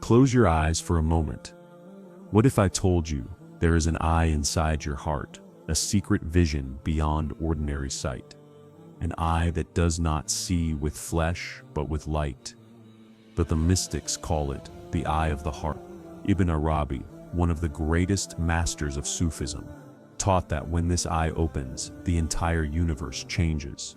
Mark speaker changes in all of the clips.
Speaker 1: close your eyes for a moment. What if I told you there is an eye inside your heart, a secret vision beyond ordinary sight? An eye that does not see with flesh but with light. But the mystics call it the eye of the heart. Ibn Arabi, one of the greatest masters of Sufism, taught that when this eye opens, the entire universe changes.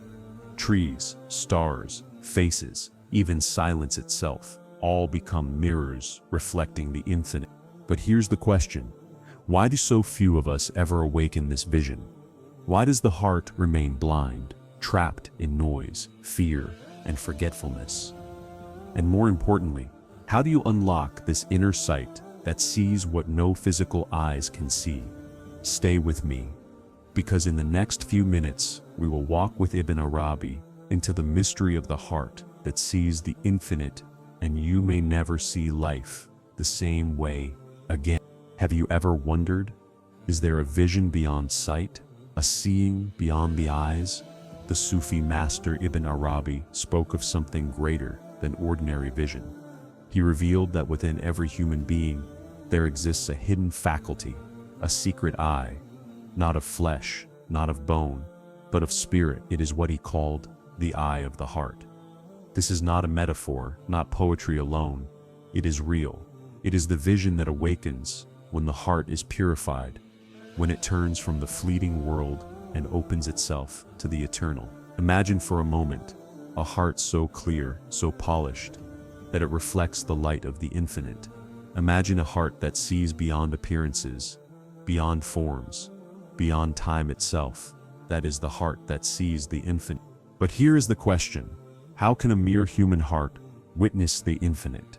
Speaker 1: Trees, stars, faces, even silence itself, all become mirrors reflecting the infinite. But here's the question: why do so few of us ever awaken this vision? Why does the heart remain blind, trapped in noise, fear, and forgetfulness? And more importantly, how do you unlock this inner sight that sees what no physical eyes can see? Stay with me, because in the next few minutes, we will walk with Ibn Arabi into the mystery of the heart that sees the infinite, and you may never see life the same way again. Have you ever wondered, is there a vision beyond sight, a seeing beyond the eyes? The Sufi master Ibn Arabi spoke of something greater than ordinary vision. He revealed that within every human being, there exists a hidden faculty, a secret eye, not of flesh, not of bone, but of spirit. It is what he called the eye of the heart. This is not a metaphor, not poetry alone. It is real. It is the vision that awakens when the heart is purified, when it turns from the fleeting world and opens itself to the eternal. Imagine for a moment a heart so clear, so polished, that it reflects the light of the infinite. Imagine a heart that sees beyond appearances, beyond forms, beyond time itself. That is the heart that sees the infinite. But here is the question: how can a mere human heart witness the infinite?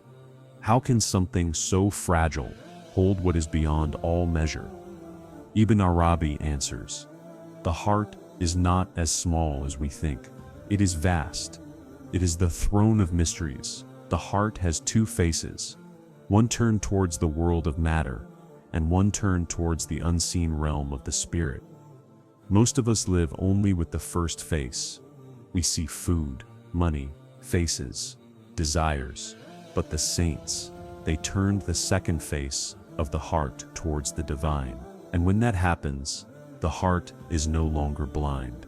Speaker 1: How can something so fragile hold what is beyond all measure? Ibn Arabi answers: the heart is not as small as we think. It is vast. It is the throne of mysteries. The heart has two faces, one turned towards the world of matter, and one turned towards the unseen realm of the spirit. Most of us live only with the first face. We see food, money, faces, desires. But the saints, they turned the second face of the heart towards the divine. And when that happens, the heart is no longer blind.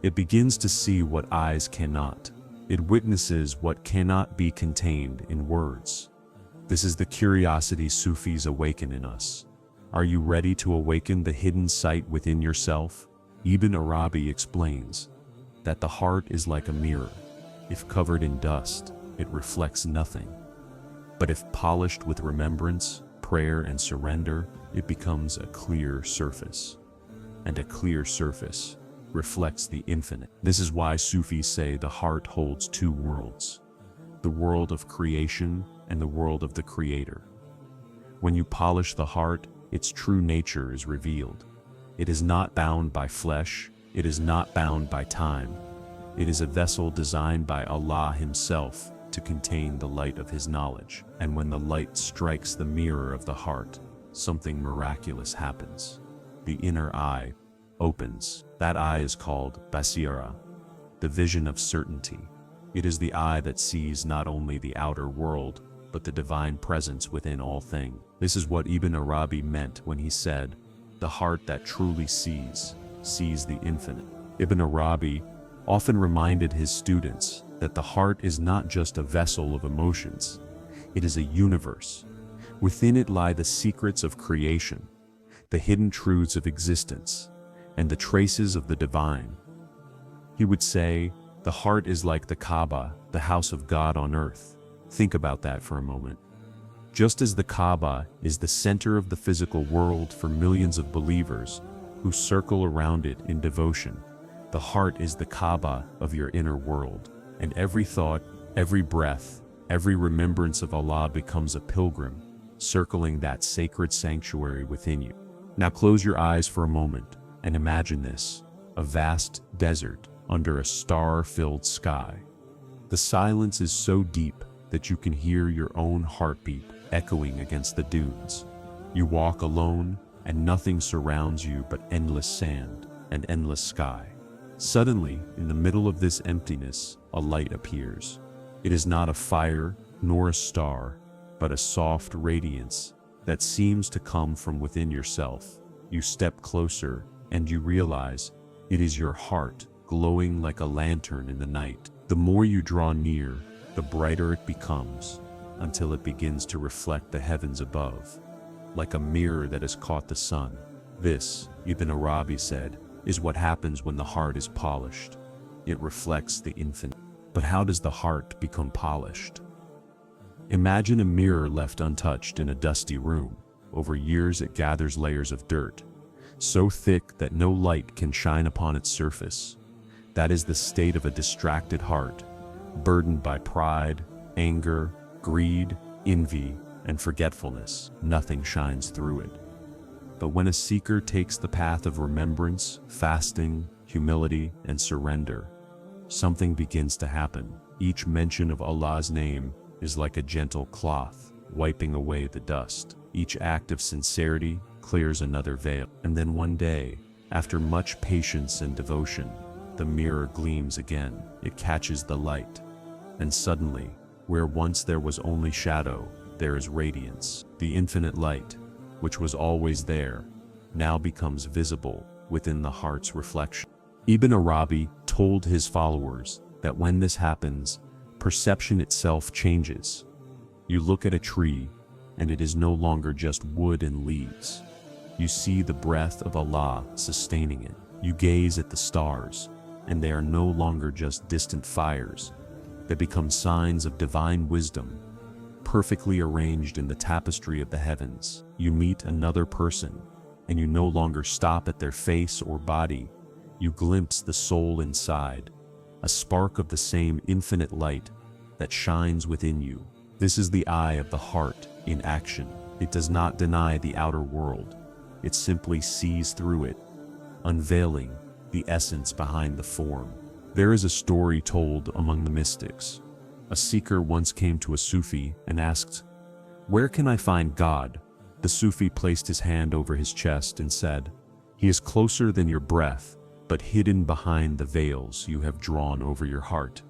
Speaker 1: It begins to see what eyes cannot. It witnesses what cannot be contained in words. This is the curiosity Sufis awaken in us. Are you ready to awaken the hidden sight within yourself? Ibn Arabi explains that the heart is like a mirror. If covered in dust, it reflects nothing. But if polished with remembrance, prayer, and surrender, it becomes a clear surface. And a clear surface reflects the infinite. This is why Sufis say the heart holds two worlds: the world of creation and the world of the Creator. When you polish the heart, its true nature is revealed. It is not bound by flesh, it is not bound by time. It is a vessel designed by Allah Himself to contain the light of His knowledge. And when the light strikes the mirror of the heart, something miraculous happens. The inner eye opens. That eye is called Basira, the vision of certainty. It is the eye that sees not only the outer world, but the divine presence within all things. This is what Ibn Arabi meant when he said, the heart that truly sees the infinite. Ibn Arabi often reminded his students that the heart is not just a vessel of emotions, it is a universe. Within it lie the secrets of creation, the hidden truths of existence, and the traces of the divine. He would say, the heart is like the Kaaba, the house of God on earth. Think about that for a moment. Just as the Kaaba is the center of the physical world for millions of believers who circle around it in devotion, the heart is the Kaaba of your inner world. And every thought, every breath, every remembrance of Allah becomes a pilgrim, circling that sacred sanctuary within you. Now close your eyes for a moment and imagine this: a vast desert under a star-filled sky. The silence is so deep that you can hear your own heartbeat echoing against the dunes. You walk alone, and nothing surrounds you but endless sand and endless sky. Suddenly, in the middle of this emptiness, a light appears. It is not a fire nor a star. but a soft radiance that seems to come from within yourself. You step closer and you realize it is your heart glowing like a lantern in the night. The more you draw near, the brighter it becomes, until it begins to reflect the heavens above, like a mirror that has caught the sun. This, Ibn Arabi said, is what happens when the heart is polished. It reflects the infinite. But how does the heart become polished? Imagine a mirror left untouched in a dusty room. Over years it gathers layers of dirt, so thick that no light can shine upon its surface. That is the state of a distracted heart, burdened by pride, anger, greed, envy, and forgetfulness. Nothing shines through it. But when a seeker takes the path of remembrance, fasting, humility, and surrender, something begins to happen. Each mention of Allah's name is like a gentle cloth, wiping away the dust. Each act of sincerity clears another veil. And then one day, after much patience and devotion, the mirror gleams again. It catches the light. And suddenly, where once there was only shadow, there is radiance. The infinite light, which was always there, now becomes visible within the heart's reflection. Ibn Arabi told his followers that when this happens, perception itself changes. You look at a tree, and it is no longer just wood and leaves. You see the breath of Allah sustaining it. You gaze at the stars, and they are no longer just distant fires. They become signs of divine wisdom, perfectly arranged in the tapestry of the heavens. You meet another person, and you no longer stop at their face or body. You glimpse the soul inside, a spark of the same infinite light that shines within you. This is the eye of the heart in action. It does not deny the outer world. It simply sees through it, unveiling the essence behind the form. There is a story told among the mystics. A seeker once came to a Sufi and asked, "Where can I find God?" The Sufi placed his hand over his chest and said, "He is closer than your breath, but hidden behind the veils you have drawn over your heart."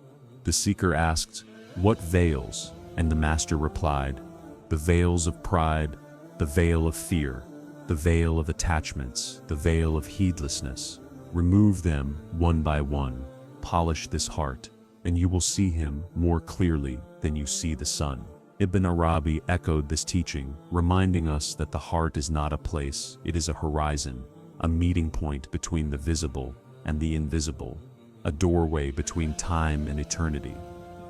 Speaker 1: The seeker asked, "What veils?" And the master replied, "The veils of pride, the veil of fear, the veil of attachments, the veil of heedlessness. Remove them one by one, polish this heart, and you will see him more clearly than you see the sun." Ibn Arabi echoed this teaching, reminding us that the heart is not a place, it is a horizon, a meeting point between the visible and the invisible, a doorway between time and eternity.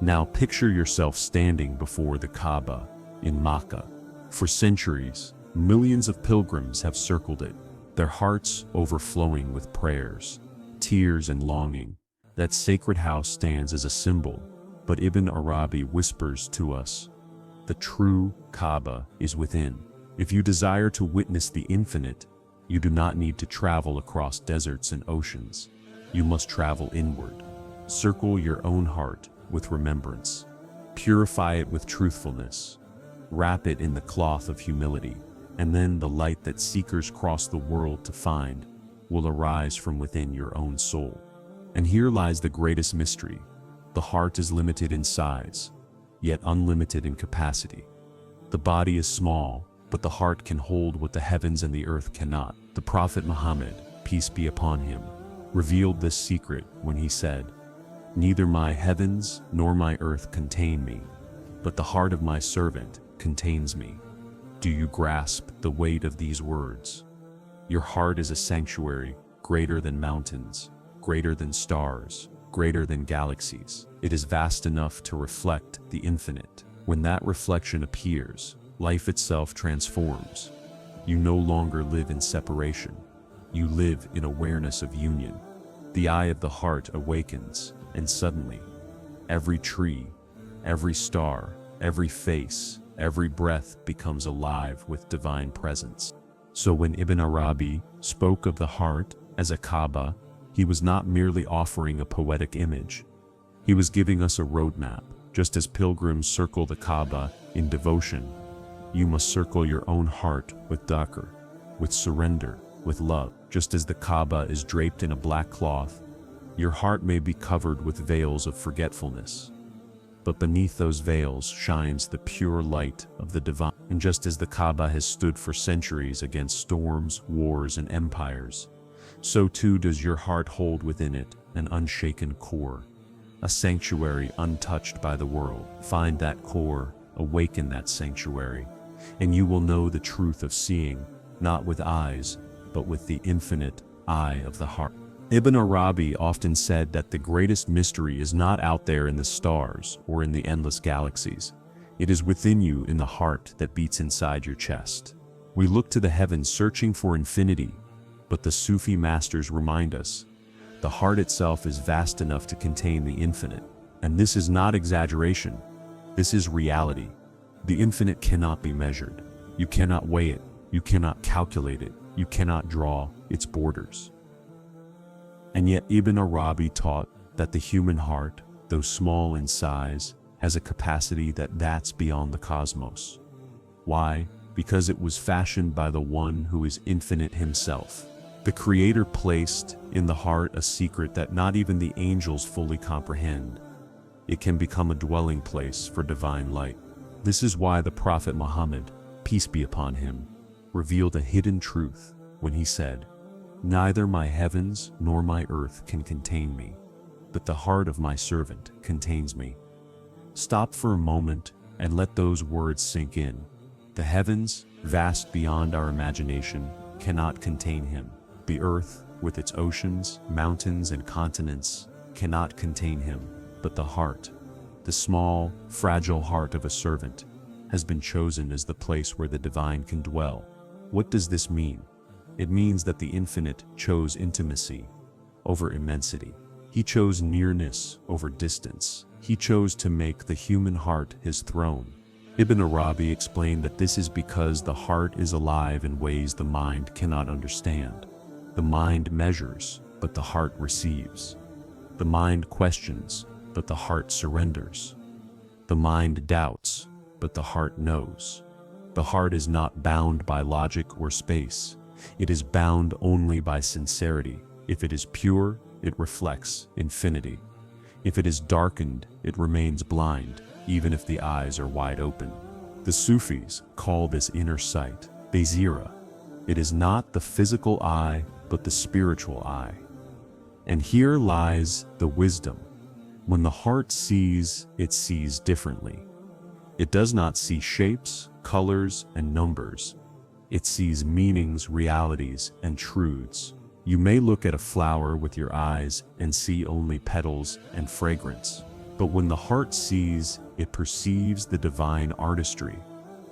Speaker 1: Now picture yourself standing before the Kaaba in Makkah. For centuries, millions of pilgrims have circled it, their hearts overflowing with prayers, tears, and longing. That sacred house stands as a symbol, but Ibn Arabi whispers to us, the true Kaaba is within. If you desire to witness the infinite, you do not need to travel across deserts and oceans. You must travel inward. Circle your own heart with remembrance. Purify it with truthfulness. Wrap it in the cloth of humility, and then the light that seekers cross the world to find will arise from within your own soul. And here lies the greatest mystery. The heart is limited in size, yet unlimited in capacity. The body is small, but the heart can hold what the heavens and the earth cannot. The Prophet Muhammad, peace be upon him, revealed this secret when he said, "Neither my heavens nor my earth contain me, but the heart of my servant contains me." Do you grasp the weight of these words? Your heart is a sanctuary greater than mountains, greater than stars, greater than galaxies. It is vast enough to reflect the infinite. When that reflection appears, life itself transforms. You no longer live in separation. You live in awareness of union. The eye of the heart awakens, and suddenly, every tree, every star, every face, every breath becomes alive with divine presence. So when Ibn Arabi spoke of the heart as a Kaaba, he was not merely offering a poetic image. He was giving us a roadmap. Just as pilgrims circle the Kaaba in devotion, you must circle your own heart with dhikr, with surrender, with love. Just as the Kaaba is draped in a black cloth, your heart may be covered with veils of forgetfulness. but beneath those veils shines the pure light of the divine. And just as the Kaaba has stood for centuries against storms, wars, and empires, so too does your heart hold within it an unshaken core, a sanctuary untouched by the world. Find that core, awaken that sanctuary, and you will know the truth of seeing, not with eyes, but with the infinite eye of the heart. Ibn Arabi often said that the greatest mystery is not out there in the stars or in the endless galaxies. It is within you, in the heart that beats inside your chest. We look to the heavens searching for infinity, but the Sufi masters remind us, the heart itself is vast enough to contain the infinite. And this is not exaggeration. This is reality. The infinite cannot be measured. You cannot weigh it. You cannot calculate it. You cannot draw its borders. And yet Ibn Arabi taught that the human heart, though small in size, has a capacity that's beyond the cosmos. Why? Because it was fashioned by the one who is infinite himself. The Creator placed in the heart a secret that not even the angels fully comprehend. It can become a dwelling place for divine light. This is why the Prophet Muhammad, peace be upon him, revealed a hidden truth when he said, "Neither my heavens nor my earth can contain me, but the heart of my servant contains me." Stop for a moment and let those words sink in. The heavens, vast beyond our imagination, cannot contain him. The earth, with its oceans, mountains, and continents, cannot contain him. But the heart, the small, fragile heart of a servant, has been chosen as the place where the divine can dwell. What does this mean? It means that the infinite chose intimacy over immensity. He chose nearness over distance. He chose to make the human heart his throne. Ibn Arabi explained that this is because the heart is alive in ways the mind cannot understand. The mind measures, but the heart receives. The mind questions, but the heart surrenders. The mind doubts, but the heart knows. The heart is not bound by logic or space. It is bound only by sincerity. If it is pure, it reflects infinity. If it is darkened, it remains blind, even if the eyes are wide open. The Sufis call this inner sight basira. It is not the physical eye, but the spiritual eye. And here lies the wisdom. When the heart sees, it sees differently. It does not see shapes, colors, and numbers. It sees meanings, realities, and truths. You may look at a flower with your eyes and see only petals and fragrance. But when the heart sees, it perceives the divine artistry,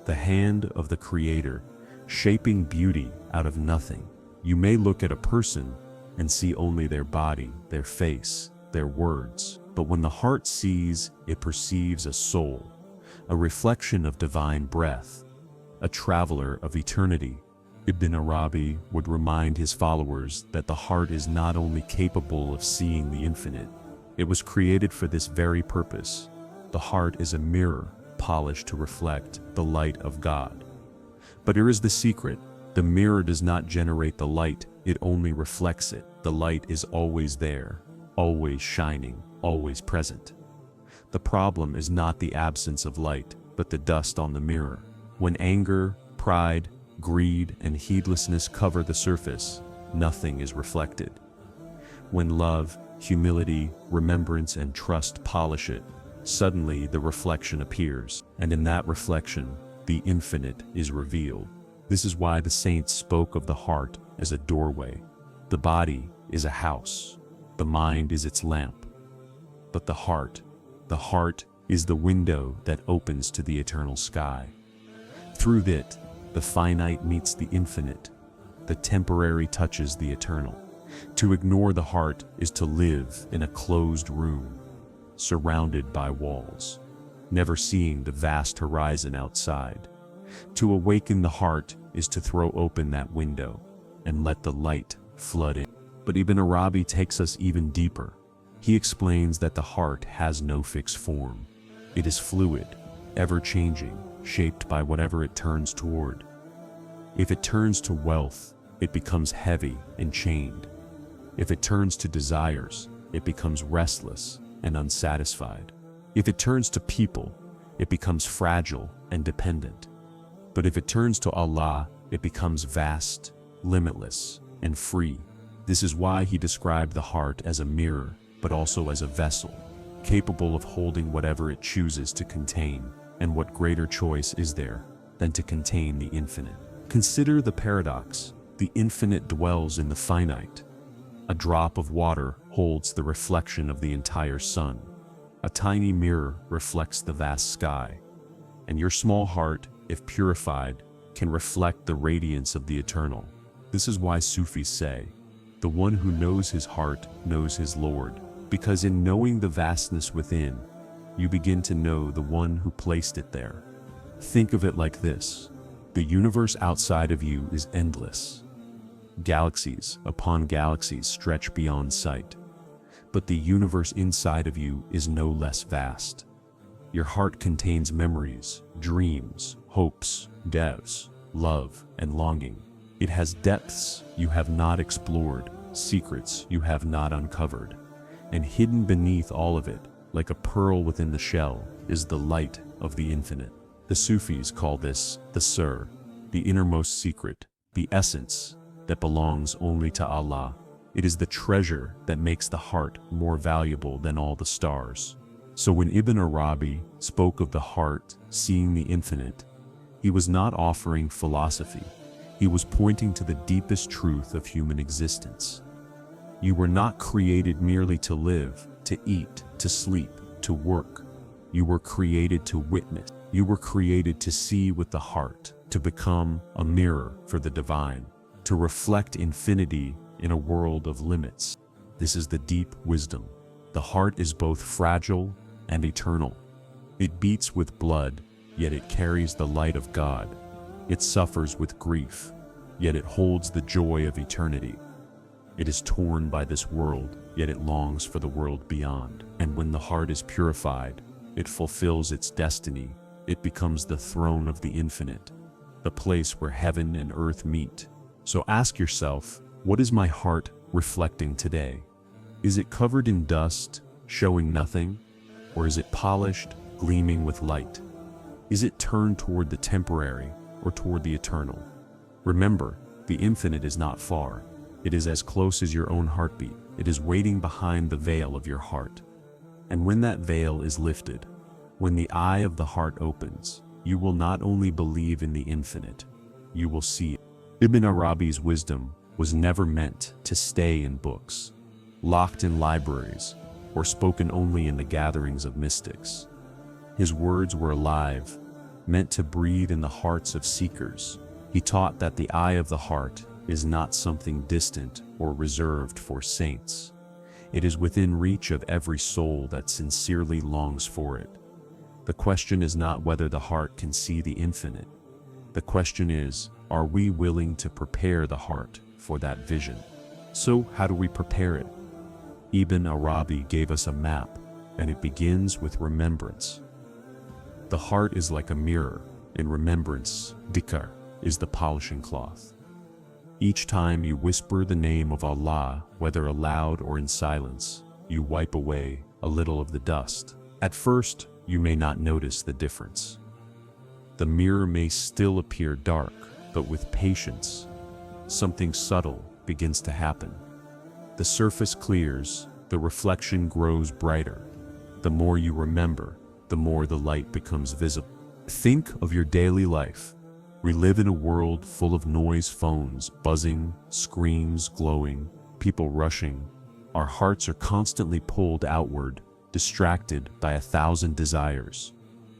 Speaker 1: the hand of the Creator, shaping beauty out of nothing. You may look at a person and see only their body, their face, their words. But when the heart sees, it perceives a soul, a reflection of divine breath, a traveler of eternity. Ibn Arabi would remind his followers that the heart is not only capable of seeing the infinite, it was created for this very purpose. The heart is a mirror, polished to reflect the light of God. But here is the secret. The mirror does not generate the light, it only reflects it. The light is always there, always shining, always present. The problem is not the absence of light, but the dust on the mirror. When anger, pride, greed, and heedlessness cover the surface, nothing is reflected. When love, humility, remembrance, and trust polish it, suddenly the reflection appears, and in that reflection, the infinite is revealed. This is why the saints spoke of the heart as a doorway. The body is a house. The mind is its lamp. But the heart is the window that opens to the eternal sky. Through it, the finite meets the infinite. The temporary touches the eternal. To ignore the heart is to live in a closed room, surrounded by walls, never seeing the vast horizon outside. To awaken the heart is to throw open that window and let the light flood in. But Ibn Arabi takes us even deeper. He explains that the heart has no fixed form. It is fluid, ever-changing, shaped by whatever it turns toward. If it turns to wealth, it becomes heavy and chained. If it turns to desires, it becomes restless and unsatisfied. If it turns to people, it becomes fragile and dependent. But if it turns to Allah, it becomes vast, limitless, and free. This is why he described the heart as a mirror, but also as a vessel, capable of holding whatever it chooses to contain. And what greater choice is there than to contain the infinite? Consider the paradox. The infinite dwells in the finite. A drop of water holds the reflection of the entire sun. A tiny mirror reflects the vast sky. And your small heart, if purified, can reflect the radiance of the eternal. This is why Sufis say, the one who knows his heart knows his Lord, because in knowing the vastness within, you begin to know the one who placed it there. Think of it like this. The universe outside of you is endless. Galaxies upon galaxies stretch beyond sight. But the universe inside of you is no less vast. Your heart contains memories, dreams, hopes, doubts, love, and longing. It has depths you have not explored, secrets you have not uncovered. And hidden beneath all of it, like a pearl within the shell, is the light of the infinite. The Sufis call this the sir, the innermost secret, the essence that belongs only to Allah. It is the treasure that makes the heart more valuable than all the stars. So when Ibn Arabi spoke of the heart seeing the infinite, he was not offering philosophy. He was pointing to the deepest truth of human existence. You were not created merely to live, to eat, to sleep, to work. You were created to witness. You were created to see with the heart, to become a mirror for the divine, to reflect infinity in a world of limits. This is the deep wisdom. The heart is both fragile and eternal. It beats with blood, yet it carries the light of God. It suffers with grief, yet it holds the joy of eternity. It is torn by this world, yet it longs for the world beyond. And when the heart is purified, it fulfills its destiny. It becomes the throne of the infinite, the place where heaven and earth meet. So ask yourself, what is my heart reflecting today? Is it covered in dust, showing nothing? Or is it polished, gleaming with light? Is it turned toward the temporary or toward the eternal? Remember, the infinite is not far. It is as close as your own heartbeat. It is waiting behind the veil of your heart. And when that veil is lifted, when the eye of the heart opens, you will not only believe in the infinite, you will see it. Ibn Arabi's wisdom was never meant to stay in books, locked in libraries, or spoken only in the gatherings of mystics. His words were alive, meant to breathe in the hearts of seekers. He taught that the eye of the heart is not something distant or reserved for saints. It is within reach of every soul that sincerely longs for it. The question is not whether the heart can see the infinite. The question is, are we willing to prepare the heart for that vision? So how do we prepare it? Ibn Arabi gave us a map, and it begins with remembrance. The heart is like a mirror. In remembrance, dhikr is the polishing cloth. Each time you whisper the name of Allah, whether aloud or in silence, you wipe away a little of the dust. At first, you may not notice the difference. The mirror may still appear dark, but with patience, something subtle begins to happen. The surface clears, the reflection grows brighter. The more you remember, the more the light becomes visible. Think of your daily life. We live in a world full of noise, phones buzzing, screens glowing, people rushing. Our hearts are constantly pulled outward, distracted by 1,000 desires.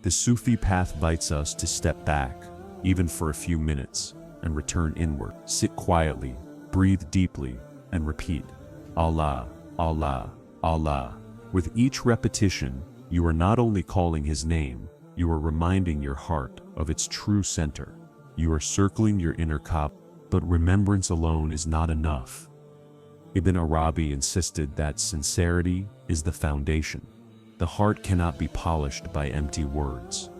Speaker 1: The Sufi path invites us to step back, even for a few minutes, and return inward. Sit quietly, breathe deeply, and repeat, Allah, Allah, Allah. With each repetition, you are not only calling His name, you are reminding your heart of its true center. You are circling your inner Kaaba. But remembrance alone is not enough. Ibn Arabi insisted that sincerity is the foundation. The heart cannot be polished by empty words.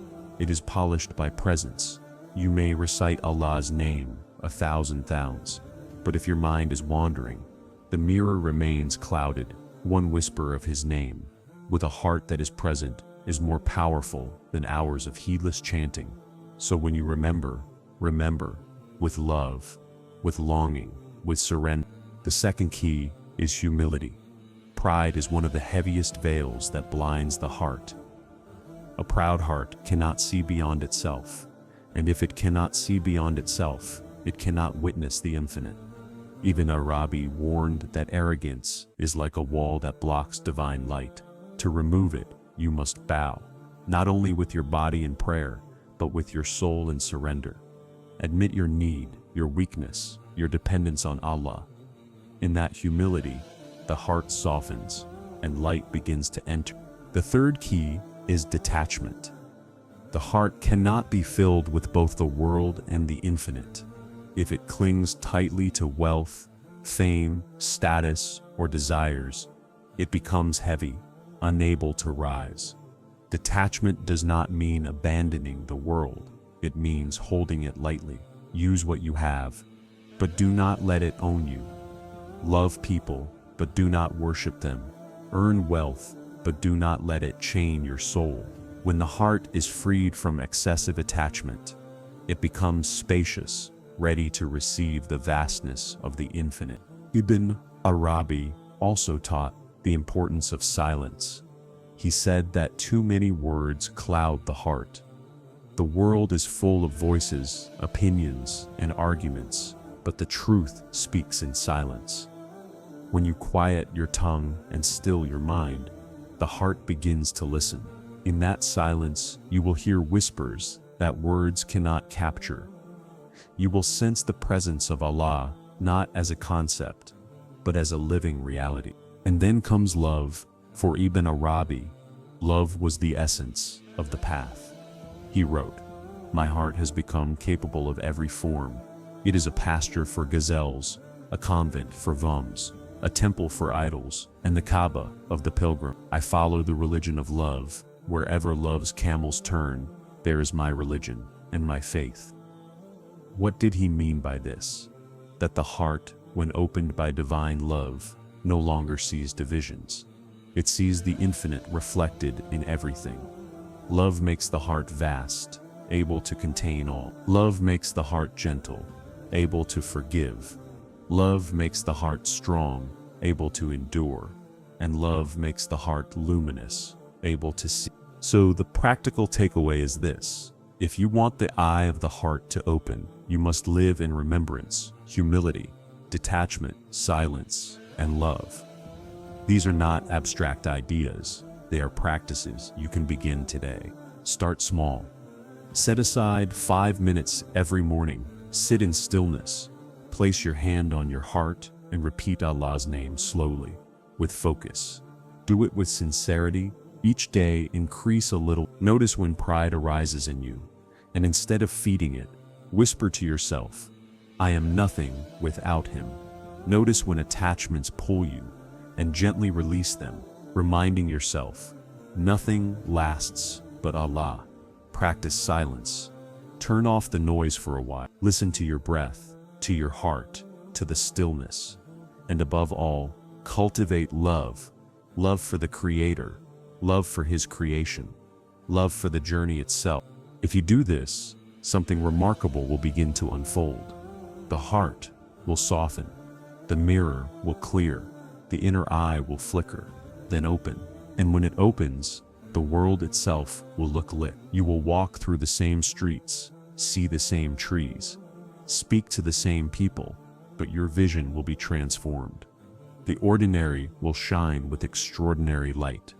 Speaker 1: It is polished by presence. You may recite Allah's name 1,000 times, but if your mind is wandering, the mirror remains clouded. One whisper of His name, with a heart that is present, is more powerful than hours of heedless chanting. So when you remember, remember with love, with longing, with surrender. The second key is humility. Pride is one of the heaviest veils that blinds the heart. A proud heart cannot see beyond itself, and if it cannot see beyond itself, it cannot witness the infinite. Ibn Arabi warned that arrogance is like a wall that blocks divine light. To remove it, you must bow, not only with your body in prayer, but with your soul in surrender. Admit your need, your weakness, your dependence on Allah. In that humility, the heart softens and light begins to enter. The third key is detachment. The heart cannot be filled with both the world and the infinite. If it clings tightly to wealth, fame, status, or desires, it becomes heavy, unable to rise. Detachment does not mean abandoning the world. It means holding it lightly. Use what you have, but do not let it own you. Love people, but do not worship them. Earn wealth, but do not let it chain your soul. When the heart is freed from excessive attachment, it becomes spacious, ready to receive the vastness of the infinite. Ibn Arabi also taught the importance of silence. He said that too many words cloud the heart. The world is full of voices, opinions, and arguments, but the truth speaks in silence. When you quiet your tongue and still your mind, the heart begins to listen. In that silence, you will hear whispers that words cannot capture. You will sense the presence of Allah, not as a concept, but as a living reality. And then comes love. For Ibn Arabi, love was the essence of the path. He wrote, "My heart has become capable of every form. It is a pasture for gazelles, a convent for vums, a temple for idols, and the Kaaba of the pilgrim. I follow the religion of love. Wherever love's camels turn, there is my religion and my faith." What did he mean by this? That the heart, when opened by divine love, no longer sees divisions. It sees the infinite reflected in everything. Love makes the heart vast, able to contain all. Love makes the heart gentle, able to forgive. Love makes the heart strong, able to endure. And love makes the heart luminous, able to see. So the practical takeaway is this: if you want the eye of the heart to open, you must live in remembrance, humility, detachment, silence, and love. These are not abstract ideas. They are practices you can begin today. Start small. Set aside 5 minutes every morning. Sit in stillness. Place your hand on your heart and repeat Allah's name slowly, with focus. Do it with sincerity. Each day, increase a little. Notice when pride arises in you, and instead of feeding it, whisper to yourself, "I am nothing without him." Notice when attachments pull you, and gently release them, reminding yourself, nothing lasts but Allah. Practice silence. Turn off the noise for a while. Listen to your breath, to your heart, to the stillness. And above all, cultivate love. Love for the Creator, love for His creation, love for the journey itself. If you do this, something remarkable will begin to unfold. The heart will soften, the mirror will clear, the inner eye will flicker, then open. And when it opens, the world itself will look lit. You will walk through the same streets, see the same trees, speak to the same people, but your vision will be transformed. The ordinary will shine with extraordinary light.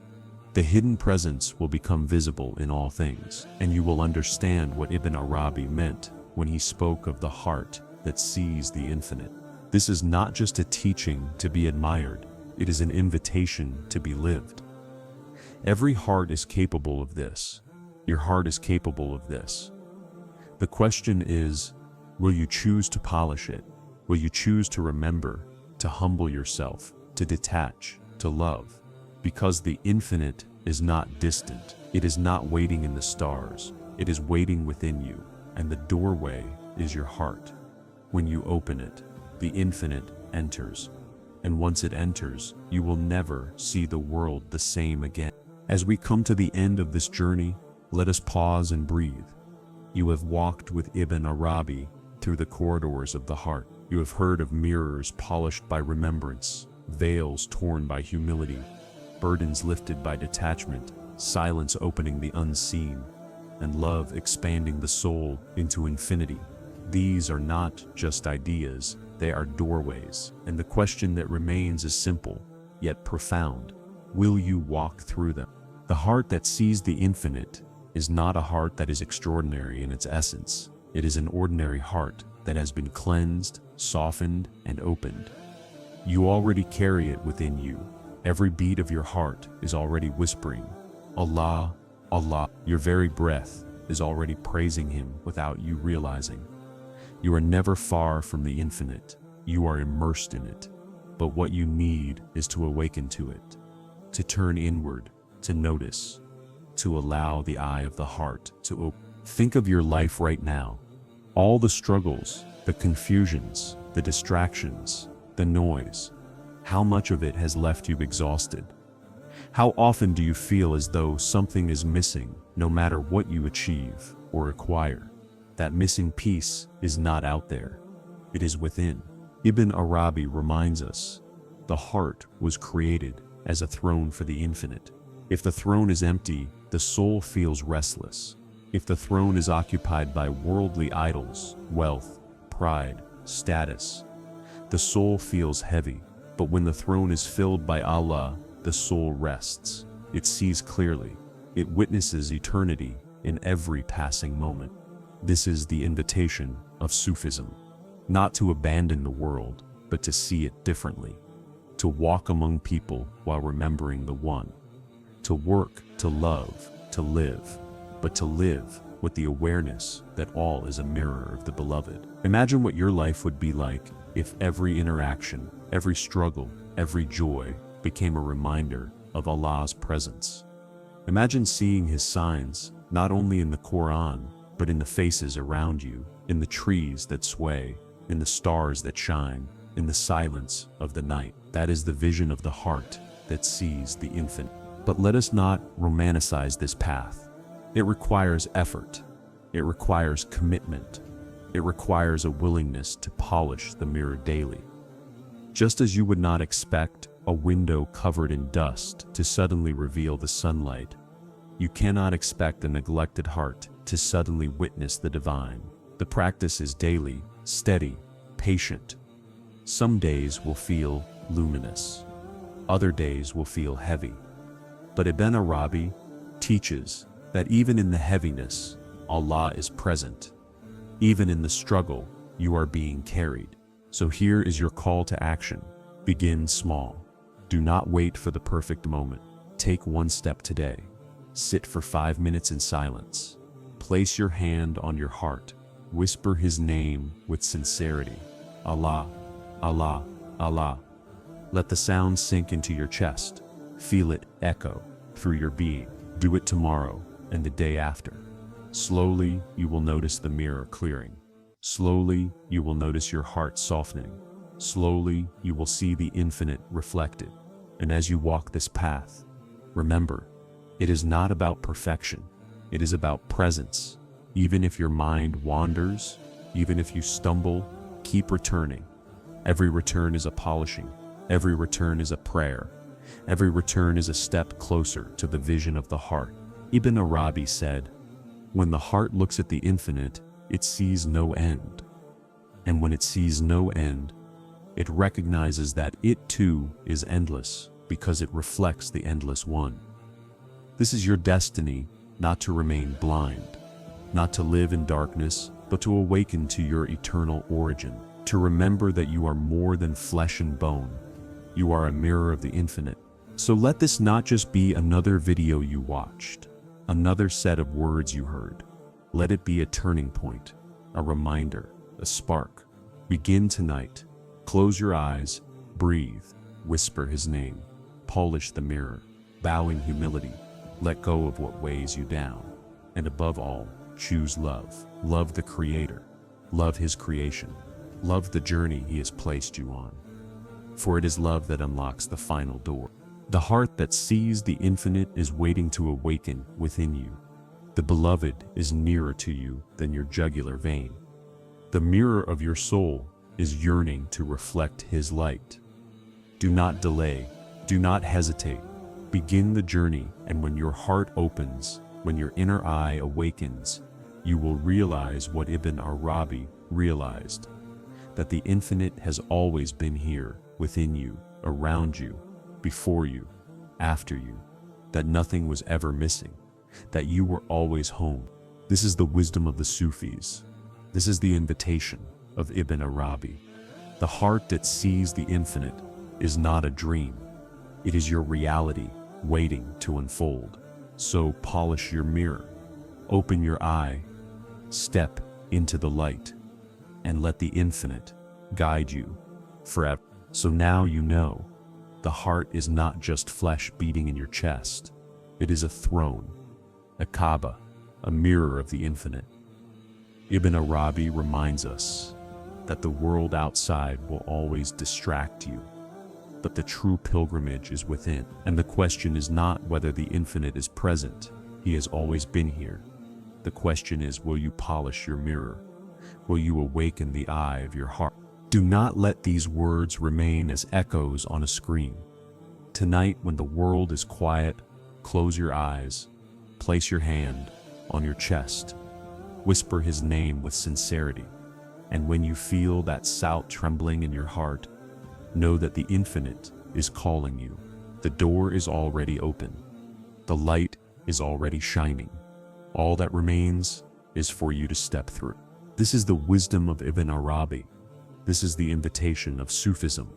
Speaker 1: The hidden presence will become visible in all things, and you will understand what Ibn Arabi meant when he spoke of the heart that sees the infinite. This is not just a teaching to be admired, it is an invitation to be lived. Every heart is capable of this. Your heart is capable of this. The question is, will you choose to polish it? Will you choose to remember, to humble yourself, to detach, to love? Because the infinite is not distant. It is not waiting in the stars. It is waiting within you, and the doorway is your heart. When you open it, the infinite enters. And once it enters, you will never see the world the same again. As we come to the end of this journey, let us pause and breathe. You have walked with Ibn Arabi through the corridors of the heart. You have heard of mirrors polished by remembrance, veils torn by humility, burdens lifted by detachment, silence opening the unseen, and love expanding the soul into infinity. These are not just ideas, they are doorways, and the question that remains is simple, yet profound. Will you walk through them? The heart that sees the infinite is not a heart that is extraordinary in its essence. It is an ordinary heart that has been cleansed, softened, and opened. You already carry it within you. Every beat of your heart is already whispering, Allah, Allah. Your very breath is already praising Him without you realizing. You are never far from the infinite. You are immersed in it. But what you need is to awaken to it, to turn inward, to notice, to allow the eye of the heart to open. Think of your life right now. All the struggles, the confusions, the distractions, the noise. How much of it has left you exhausted? How often do you feel as though something is missing, no matter what you achieve or acquire? That missing piece is not out there. It is within. Ibn Arabi reminds us, the heart was created as a throne for the infinite. If the throne is empty, the soul feels restless. If the throne is occupied by worldly idols, wealth, pride, status, the soul feels heavy. But when the throne is filled by Allah, the soul rests. It sees clearly. It witnesses eternity in every passing moment. This is the invitation of Sufism. Not to abandon the world, but to see it differently. To walk among people while remembering the one. To work, to love, to live, but to live with the awareness that all is a mirror of the beloved. Imagine what your life would be like if every interaction, every struggle, every joy became a reminder of Allah's presence. Imagine seeing His signs, not only in the Quran, but in the faces around you, in the trees that sway, in the stars that shine, in the silence of the night. That is the vision of the heart that sees the infinite. But let us not romanticize this path. It requires effort. It requires commitment. It requires a willingness to polish the mirror daily. Just as you would not expect a window covered in dust to suddenly reveal the sunlight, you cannot expect a neglected heart to suddenly witness the divine. The practice is daily, steady, patient. Some days will feel luminous. Other days will feel heavy. But Ibn Arabi teaches that even in the heaviness, Allah is present. Even in the struggle, you are being carried. So here is your call to action. Begin small. Do not wait for the perfect moment. Take one step today. Sit for 5 minutes in silence. Place your hand on your heart. Whisper His name with sincerity. Allah, Allah, Allah. Let the sound sink into your chest. Feel it echo through your being. Do it tomorrow and the day after. Slowly, you will notice the mirror clearing. Slowly, you will notice your heart softening. Slowly, you will see the infinite reflected. And as you walk this path, remember, it is not about perfection. It is about presence. Even if your mind wanders, even if you stumble, keep returning. Every return is a polishing. Every return is a prayer. Every return is a step closer to the vision of the heart. Ibn Arabi said, "When the heart looks at the infinite, it sees no end. And when it sees no end, it recognizes that it too is endless because it reflects the endless one." This is your destiny, not to remain blind, not to live in darkness, but to awaken to your eternal origin, to remember that you are more than flesh and bone. You are a mirror of the infinite. So let this not just be another video you watched, another set of words you heard. Let it be a turning point, a reminder, a spark. Begin tonight. Close your eyes, breathe, whisper His name, polish the mirror, bow in humility, let go of what weighs you down, and above all, choose love. Love the Creator, love His creation, love the journey He has placed you on. For it is love that unlocks the final door. The heart that sees the infinite is waiting to awaken within you. The beloved is nearer to you than your jugular vein. The mirror of your soul is yearning to reflect his light. Do not delay, do not hesitate. Begin the journey, and when your heart opens, when your inner eye awakens, you will realize what Ibn Arabi realized, that the infinite has always been here, within you, around you, before you, after you, that nothing was ever missing, that you were always home. This is the wisdom of the Sufis. This is the invitation of Ibn Arabi. The heart that sees the infinite is not a dream. It is your reality waiting to unfold. So polish your mirror, open your eye, step into the light, and let the infinite guide you forever. So now you know, the heart is not just flesh beating in your chest. It is a throne, a Kaaba, a mirror of the infinite. Ibn Arabi reminds us that the world outside will always distract you, but the true pilgrimage is within. And the question is not whether the infinite is present. He has always been here. The question is, will you polish your mirror? Will you awaken the eye of your heart? Do not let these words remain as echoes on a screen. Tonight, when the world is quiet, close your eyes, place your hand on your chest, whisper his name with sincerity, and when you feel that salt trembling in your heart, know that the infinite is calling you. The door is already open. The light is already shining. All that remains is for you to step through. This is the wisdom of Ibn Arabi. This is the invitation of Sufism.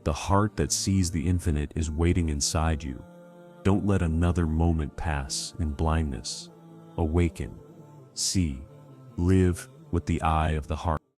Speaker 1: The heart that sees the infinite is waiting inside you. Don't let another moment pass in blindness. Awaken, see, live with the eye of the heart.